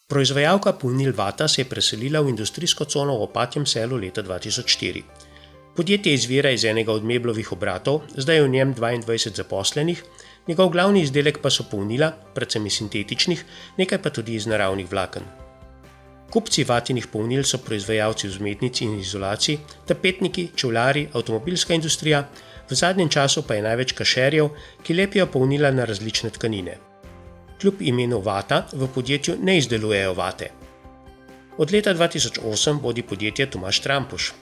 Proizvajalka polnil Vata se je preselila v industrijsko cono v Opatjem Selu leta 2004. Podjetje izvira iz enega od Meblovih obratov, zdaj je v njem 22 zaposlenih, njegov glavni izdelek pa so polnila, predvsem iz sintetičnih, nekaj pa tudi iz naravnih vlaken. Kupci Vatinih polnil so proizvajalci vzmetnic in izolacij, tapetniki, čevljarji, avtomobilska industrija, v zadnjem času pa je največ kašerjev, ki lepijo polnila na različne tkanine. Kljub imenu Vata v podjetju ne izdelujejo vate. Od leta 2008 vodi podjetje Tomaž Trampuš.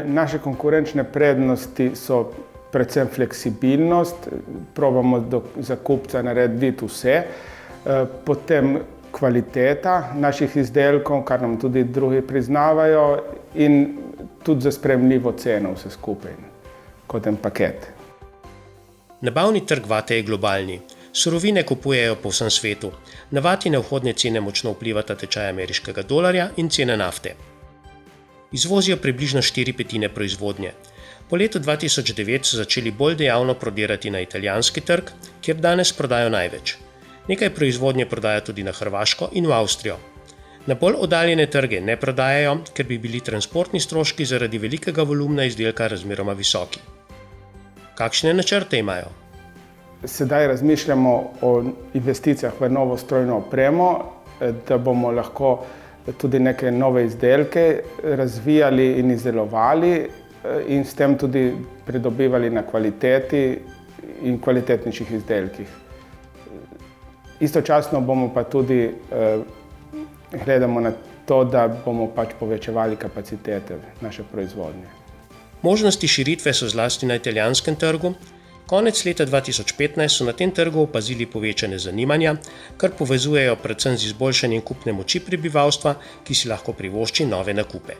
Naše konkurenčne prednosti so predvsem fleksibilnost, probamo za kupca narediti vse, potem kvaliteta naših izdelkov, kar nam tudi drugi priznavajo, in tudi za sprejemljivo ceno vse skupaj, kot en paket. Nabavni trg vate je globalni. Surovine kupujejo po vsem svetu. Na Vatine vhodne cene močno vplivata tečaj ameriškega dolarja in cene nafte. Izvozijo približno 4/5 proizvodnje. Po letu 2009 so začeli bolj dejavno prodirati na italijanski trg, kjer danes prodajo največ. Nekaj proizvodnje prodajo tudi na Hrvaško in v Avstrijo. Na bolj oddaljene trge ne prodajajo, ker bi bili transportni stroški zaradi velikega volumna izdelka razmeroma visoki. Kakšne načrte imajo? Sedaj razmišljamo o investicijah v novo strojno opremo, da bomo lahko tudi neke nove izdelke razvijali in izdelovali in s tem tudi pridobivali na kvaliteti in kvalitetnejših izdelkih. Istočasno bomo pa tudi gledamo na to, da bomo povečevali kapacitete naše proizvodnje. Možnosti širitve so zlasti na italijanskem trgu. Konec leta 2015 so na tem trgu opazili povečane zanimanja, kar povezujejo predvsem z izboljšanjem kupne moči prebivalstva, ki si lahko privošči nove nakupe.